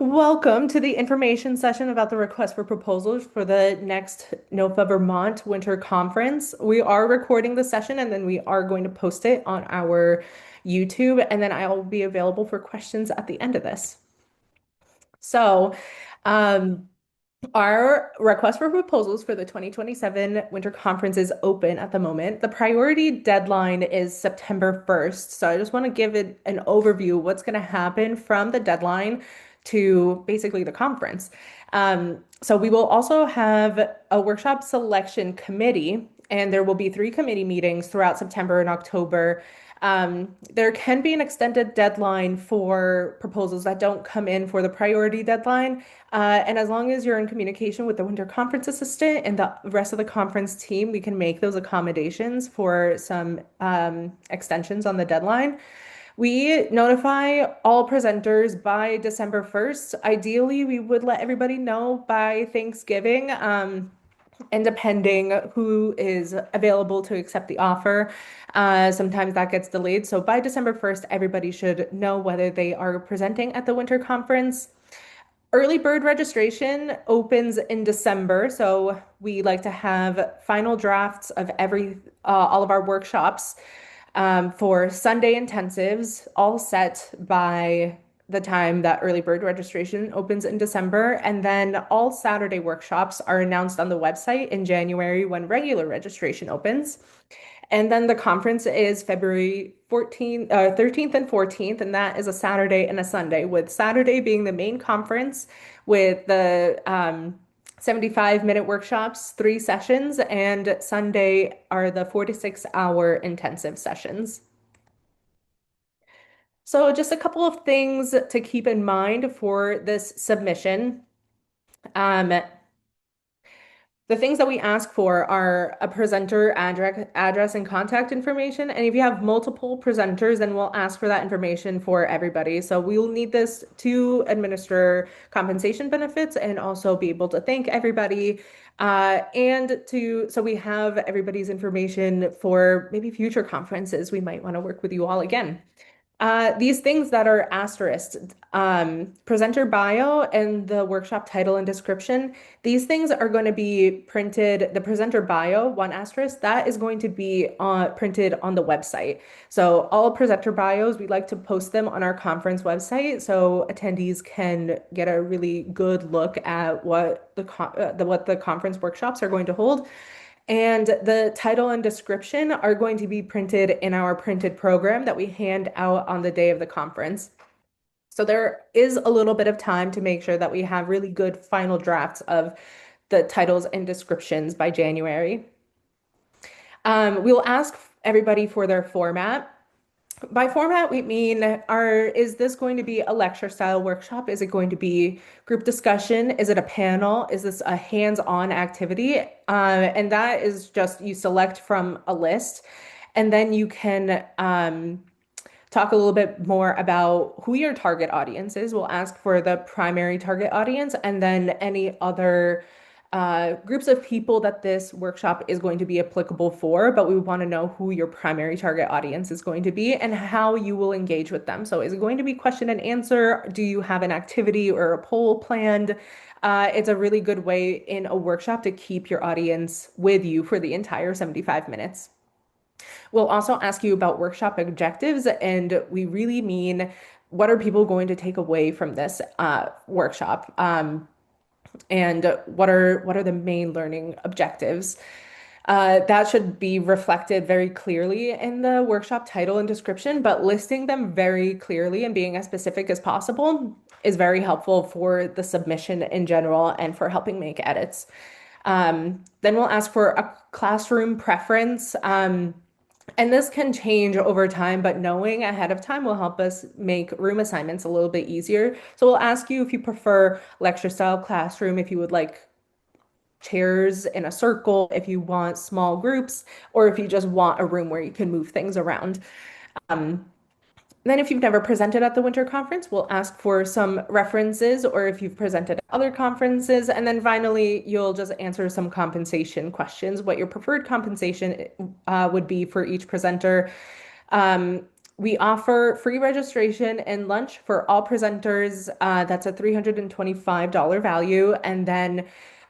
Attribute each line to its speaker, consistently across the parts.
Speaker 1: Welcome to the information session about the request for proposals for the next NOFA Vermont Winter Conference. We are recording the session and then we are going to post it on our YouTube, and then I'll be available for questions at the end of this. So, um, our request for proposals for the 2027 Winter Conference is open at the moment. The priority deadline is September 1st. So I just want to give it an overview of what's going to happen from the deadline to basically the conference. So we will also have a workshop selection committee, and there will be three committee meetings throughout September and October. There can be an extended deadline for proposals that don't come in for the priority deadline. And as long as you're in communication with the winter conference assistant and the rest of the conference team, we can make those accommodations for some extensions on the deadline. We notify all presenters by December 1st. Ideally, we would let everybody know by Thanksgiving. And depending who is available to accept the offer, sometimes that gets delayed. So by December 1st, everybody should know whether they are presenting at the winter conference. Early bird registration opens in December, so we like to have final drafts of all of our workshops for Sunday intensives all set by the time that early bird registration opens in December. And then all Saturday workshops are announced on the website in January when regular registration opens. And then the conference is February 13th and 14th, and that is a Saturday and a Sunday, with Saturday being the main conference with the 75-minute workshops, 3 sessions, and Sunday are the 4 to 6 hour intensive sessions. So just a couple of things to keep in mind for this submission. The things that we ask for are a presenter address and contact information. And if you have multiple presenters, then we'll ask for that information for everybody. So we'll need this to administer compensation benefits and also be able to thank everybody. So we have everybody's information for maybe future conferences. We might want to work with you all again. These things that are asterisked, presenter bio and the workshop title and description, these things are going to be printed. The presenter bio, one asterisk, that is going to be printed on the website. So all presenter bios, we like to post them on our conference website so attendees can get a really good look at what the conference workshops are going to hold. And the title and description are going to be printed in our printed program that we hand out on the day of the conference. So there is a little bit of time to make sure that we have really good final drafts of the titles and descriptions by January. We'll ask everybody for their format. By format, we mean, is this going to be a lecture style workshop? Is it going to be group discussion? Is it a panel? Is this a hands-on activity? And that is just you select from a list, and then you can talk a little bit more about who your target audience is. We'll ask for the primary target audience and then any other groups of people that this workshop is going to be applicable for, but we want to know who your primary target audience is going to be and how you will engage with them. So is it going to be question and answer? Do you have an activity or a poll planned? It's a really good way in a workshop to keep your audience with you for the entire 75 minutes. We'll also ask you about workshop objectives, and we really mean what are people going to take away from this workshop? And what are the main learning objectives? That should be reflected very clearly in the workshop title and description, but listing them very clearly and being as specific as possible is very helpful for the submission in general and for helping make edits. Then we'll ask for a classroom preference. And this can change over time, but knowing ahead of time will help us make room assignments a little bit easier. So we'll ask you if you prefer lecture style classroom, if you would like chairs in a circle, if you want small groups, or if you just want a room where you can move things around. Then if you've never presented at the winter conference, we'll ask for some references or if you've presented at other conferences. And then finally, you'll just answer some compensation questions, what your preferred compensation would be for each presenter. We offer free registration and lunch for all presenters. That's a $325 value. And then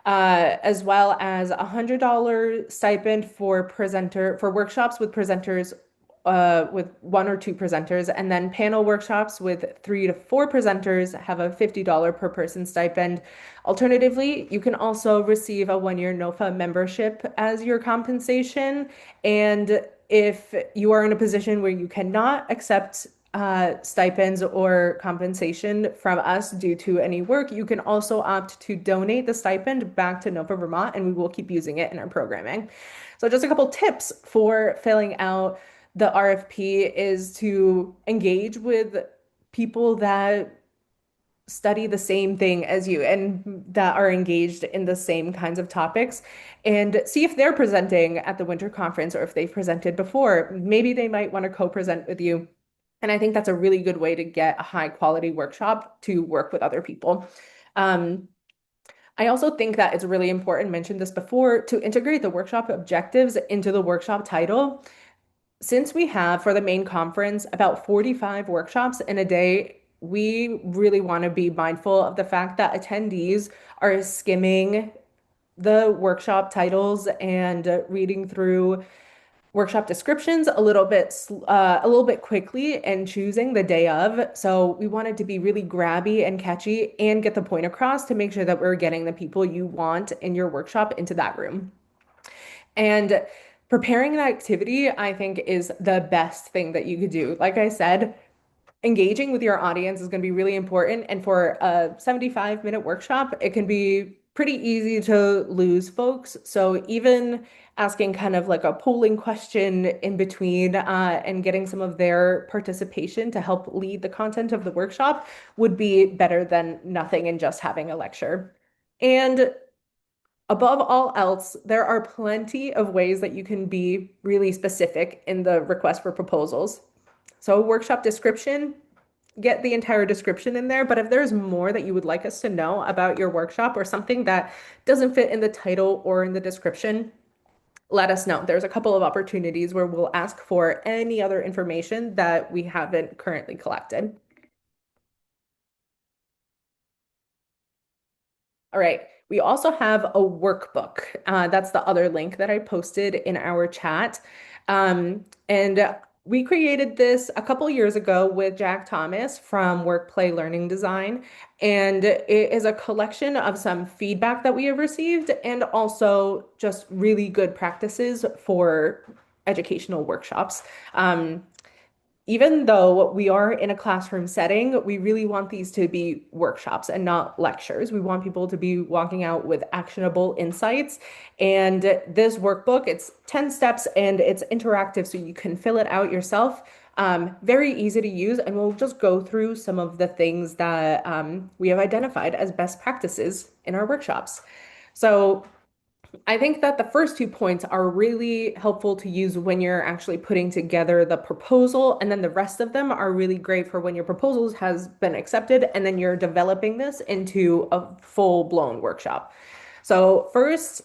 Speaker 1: as well as a $100 stipend for workshops with presenters with one or two presenters, and then panel workshops with 3 to 4 presenters have a $50 per person stipend. Alternatively, you can also receive a 1 year NOFA membership as your compensation. And if you are in a position where you cannot accept stipends or compensation from us due to any work, you can also opt to donate the stipend back to NOFA Vermont, and we will keep using it in our programming. So just a couple tips for filling out the RFP is to engage with people that study the same thing as you and that are engaged in the same kinds of topics, and see if they're presenting at the winter conference or if they've presented before. Maybe they might want to co-present with you. And I think that's a really good way to get a high quality workshop to work with other people. Um, I also think that it's really important, mentioned this before, to integrate the workshop objectives into the workshop title. Since we have for the main conference about 45 workshops in a day, we really want to be mindful of the fact that attendees are skimming the workshop titles and reading through workshop descriptions a little bit quickly and choosing the day of. So we want it to be really grabby and catchy and get the point across to make sure that we're getting the people you want in your workshop into that room. And preparing an activity, I think, is the best thing that you could do. Like I said, engaging with your audience is going to be really important. And for a 75-minute workshop, it can be pretty easy to lose folks. So even asking kind of like a polling question in between and getting some of their participation to help lead the content of the workshop would be better than nothing and just having a lecture. And above all else, there are plenty of ways that you can be really specific in the request for proposals. So, workshop description, get the entire description in there. But if there's more that you would like us to know about your workshop or something that doesn't fit in the title or in the description, let us know. There's a couple of opportunities where we'll ask for any other information that we haven't currently collected. All right. We also have a workbook. That's the other link that I posted in our chat. And we created this a couple years ago with Jack Thomas from Work Play Learning Design. And it is a collection of some feedback that we have received and also just really good practices for educational workshops. Even though we are in a classroom setting, we really want these to be workshops and not lectures. We want people to be walking out with actionable insights. And this workbook, it's 10 steps and it's interactive, so you can fill it out yourself. Very easy to use, and we'll just go through some of the things that we have identified as best practices in our workshops. So I think that the first 2 points are really helpful to use when you're actually putting together the proposal, and then the rest of them are really great for when your proposal has been accepted and then you're developing this into a full-blown workshop. So first,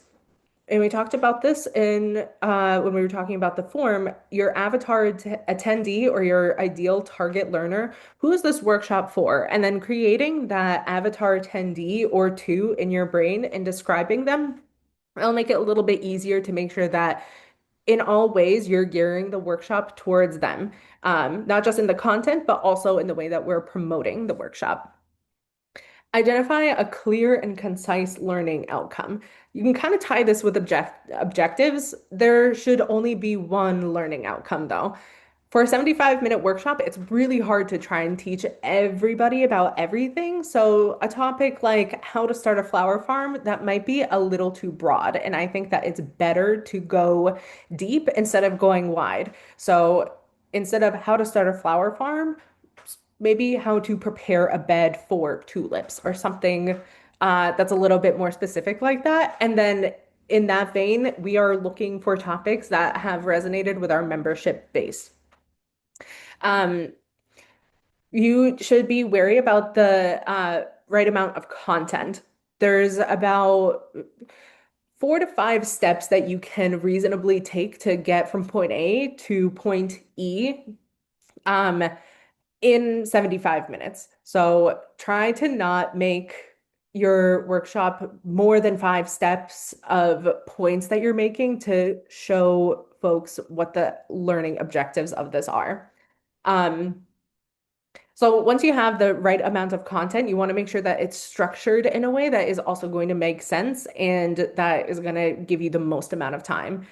Speaker 1: and we talked about this in when we were talking about the form, your avatar attendee or your ideal target learner, who is this workshop for? And then creating that avatar attendee or two in your brain and describing them. It'll make it a little bit easier to make sure that in all ways you're gearing the workshop towards them, not just in the content, but also in the way that we're promoting the workshop. Identify a clear and concise learning outcome. You can kind of tie this with objectives. There should only be one learning outcome, though. For a 75-minute workshop, it's really hard to try and teach everybody about everything. So a topic like how to start a flower farm, that might be a little too broad. And I think that it's better to go deep instead of going wide. So instead of how to start a flower farm, maybe how to prepare a bed for tulips or something that's a little bit more specific like that. And then in that vein, we are looking for topics that have resonated with our membership base. Um, you should be wary about the right amount of content. There's about 4 to 5 steps that you can reasonably take to get from point A to point E. um, in 75 minutes. So try to not make your workshop more than 5 steps of points that you're making to show folks what the learning objectives of this are. Um, so once you have the right amount of content, you want to make sure that it's structured in a way that is also going to make sense and that is going to give you the most amount of time.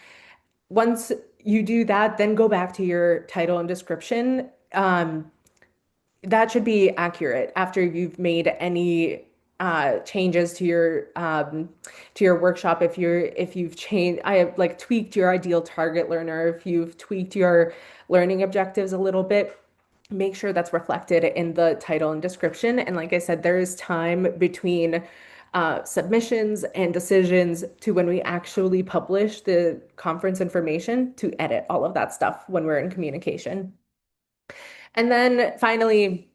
Speaker 1: Once you do that, then go back to your title and description. That should be accurate after you've made any changes to your workshop. If you've changed, I have like tweaked your ideal target learner, if you've tweaked your learning objectives a little bit, make sure that's reflected in the title and description. And like I said, there is time between submissions and decisions to when we actually publish the conference information to edit all of that stuff when we're in communication. And then finally,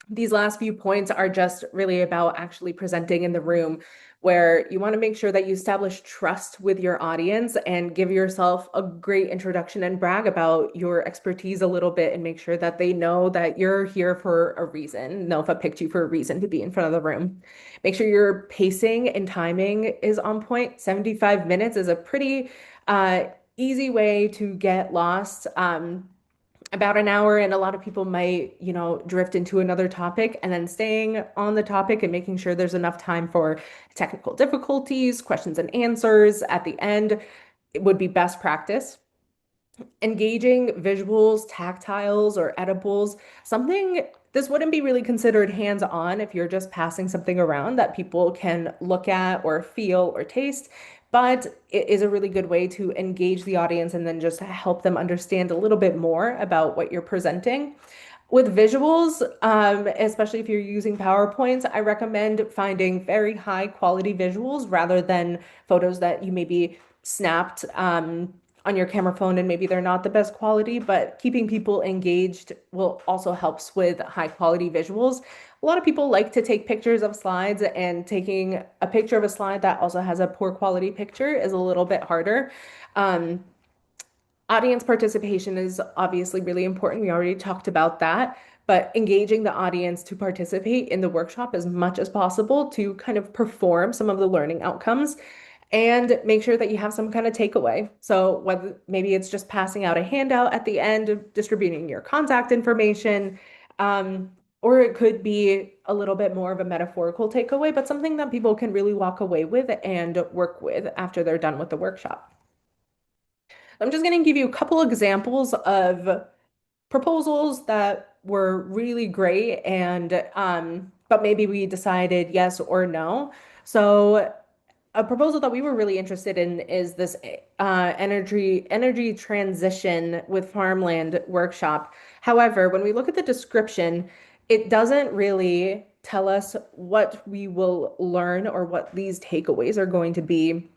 Speaker 1: these last few points are just really about actually presenting in the room, where you want to make sure that you establish trust with your audience and give yourself a great introduction and brag about your expertise a little bit and make sure that they know that you're here for a reason. NOFA picked you for a reason to be in front of the room. Make sure your pacing and timing is on point. 75 minutes is a pretty easy way to get lost. About an hour, and a lot of people might, drift into another topic, and then staying on the topic and making sure there's enough time for technical difficulties, questions and answers at the end, it would be best practice. Engaging visuals, tactiles, or edibles, something this wouldn't be really considered hands-on if you're just passing something around that people can look at or feel or taste, but it is a really good way to engage the audience and then just help them understand a little bit more about what you're presenting. With visuals, especially if you're using PowerPoints, I recommend finding very high quality visuals rather than photos that you maybe snapped on your camera phone and maybe they're not the best quality, but keeping people engaged will also helps with high quality visuals. A lot of people like to take pictures of slides, and taking a picture of a slide that also has a poor quality picture is a little bit harder. Um, Audience participation is obviously really important. We already talked about that, but engaging the audience to participate in the workshop as much as possible to kind of perform some of the learning outcomes and make sure that you have some kind of takeaway. So whether maybe it's just passing out a handout at the end, distributing your contact information, or it could be a little bit more of a metaphorical takeaway, but something that people can really walk away with and work with after they're done with the workshop. I'm just going to give you a couple examples of proposals that were really great and but maybe we decided yes or no. So a proposal that we were really interested in is this energy transition with farmland workshop. However, when we look at the description, it doesn't really tell us what we will learn or what these takeaways are going to be.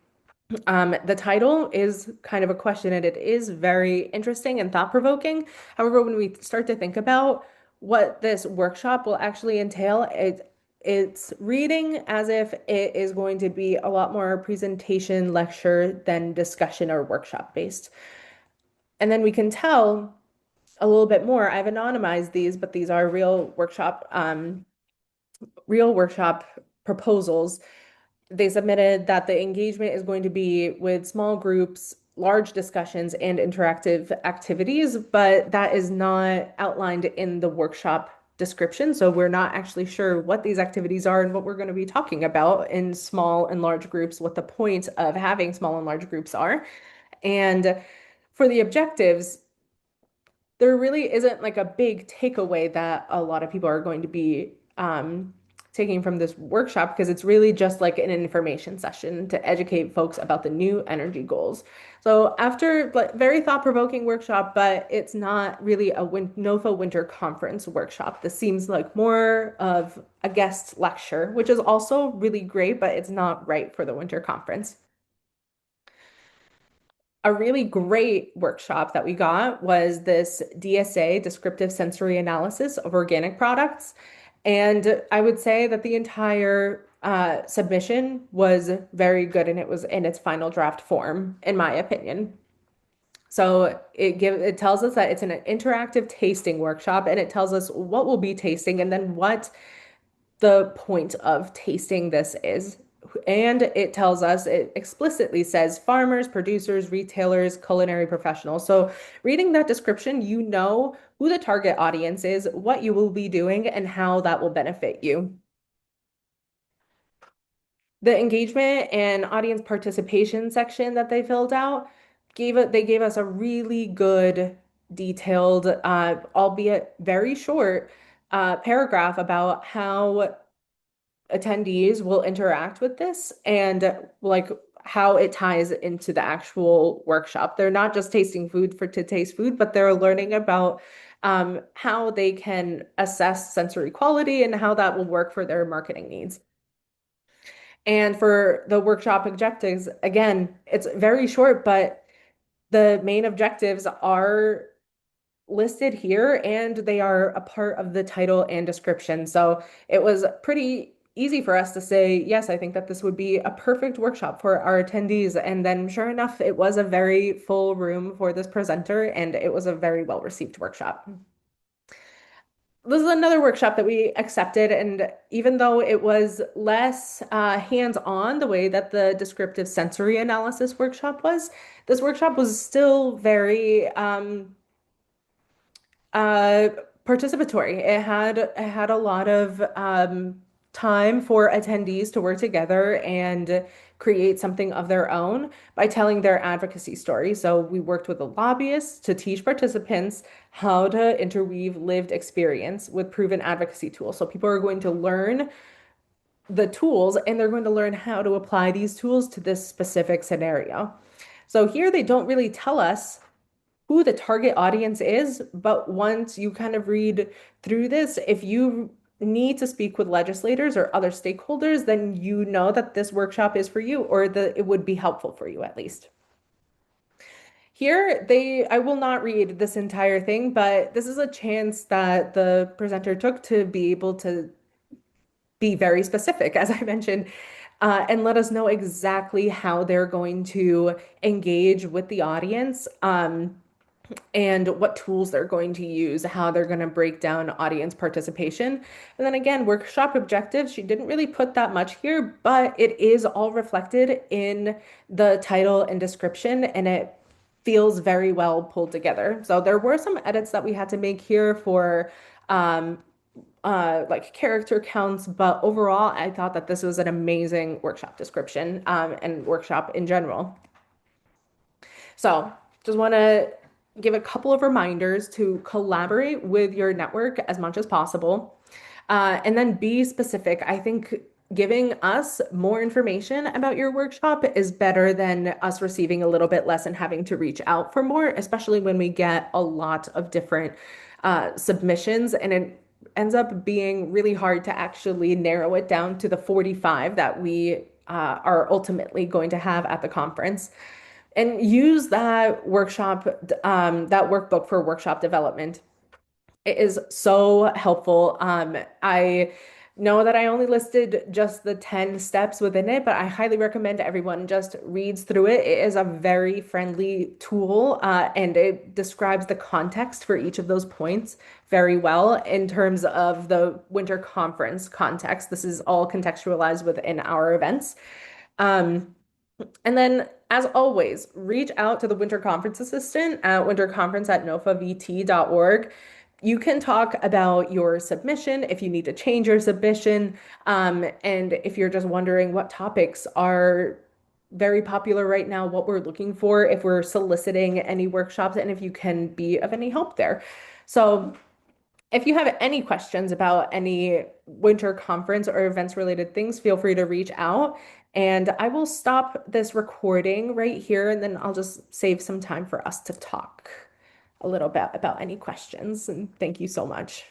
Speaker 1: The title is kind of a question and it is very interesting and thought-provoking. However, when we start to think about what this workshop will actually entail, it's reading as if it is going to be a lot more presentation, lecture than discussion or workshop based. And then we can tell a little bit more. I've anonymized these, but these are real workshop proposals. They submitted that the engagement is going to be with small groups, large discussions, and interactive activities, but that is not outlined in the workshop description. So we're not actually sure what these activities are and what we're going to be talking about in small and large groups, what the point of having small and large groups are. And for the objectives, there really isn't like a big takeaway that a lot of people are going to be taking from this workshop because it's really just like an information session to educate folks about the new energy goals. So after like very thought-provoking workshop, but it's not really a NOFA Winter Conference workshop. This seems like more of a guest lecture, which is also really great, but it's not right for the Winter Conference. A really great workshop that we got was this DSA, Descriptive Sensory Analysis of Organic Products. And I would say that the entire submission was very good and it was in its final draft form, in my opinion. So it tells us that it's an interactive tasting workshop, and it tells us what we'll be tasting and then what the point of tasting this is. And it tells us, it explicitly says farmers, producers, retailers, culinary professionals. So reading that description, you know who the target audience is, what you will be doing, and how that will benefit you. The engagement and audience participation section that they filled out they gave us a really good detailed, albeit very short, paragraph about how attendees will interact with this and like how it ties into the actual workshop. They're not just tasting food for to taste food, but they're learning about how they can assess sensory quality and how that will work for their marketing needs. And for the workshop objectives, again, it's very short, but the main objectives are listed here and they are a part of the title and description. So it was pretty easy for us to say, yes, I think that this would be a perfect workshop for our attendees. And then sure enough, it was a very full room for this presenter and it was a very well received workshop. This is another workshop that we accepted, and even though it was less hands-on the way that the descriptive sensory analysis workshop was, this workshop was still very uh, participatory. It had a lot of time for attendees to work together and create something of their own by telling their advocacy story. So we worked with a lobbyist to teach participants how to interweave lived experience with proven advocacy tools. So people are going to learn the tools and they're going to learn how to apply these tools to this specific scenario. So here they don't really tell us who the target audience is, but once you kind of read through this, if you need to speak with legislators or other stakeholders, then you know that this workshop is for you or that it would be helpful for you at least. Here, I will not read this entire thing, but this is a chance that the presenter took to be able to be very specific, as I mentioned, and let us know exactly how they're going to engage with the audience. And what tools they're going to use, how they're going to break down audience participation. And then again, workshop objectives, she didn't really put that much here, but it is all reflected in the title and description, and it feels very well pulled together. So there were some edits that we had to make here for um, like character counts, but overall, I thought that this was an amazing workshop description and workshop in general. So just want to give a couple of reminders to collaborate with your network as much as possible. And then be specific. I think giving us more information about your workshop is better than us receiving a little bit less and having to reach out for more, especially when we get a lot of different submissions and it ends up being really hard to actually narrow it down to the 45 that we are ultimately going to have at the conference and use that workshop, that workbook for workshop development. It is so helpful. I know that I only listed just the 10 steps within it, but I highly recommend everyone just reads through it. It is a very friendly tool, and it describes the context for each of those points very well in terms of the winter conference context. This is all contextualized within our events. And then, as always, reach out to the Winter Conference Assistant at winterconference@nofavt.org. You can talk about your submission if you need to change your submission, and if you're just wondering what topics are very popular right now, what we're looking for, if we're soliciting any workshops, and if you can be of any help there. So if you have any questions about any winter conference or events related things, feel free to reach out. And I will stop this recording right here and then I'll just save some time for us to talk a little bit about any questions. And thank you so much.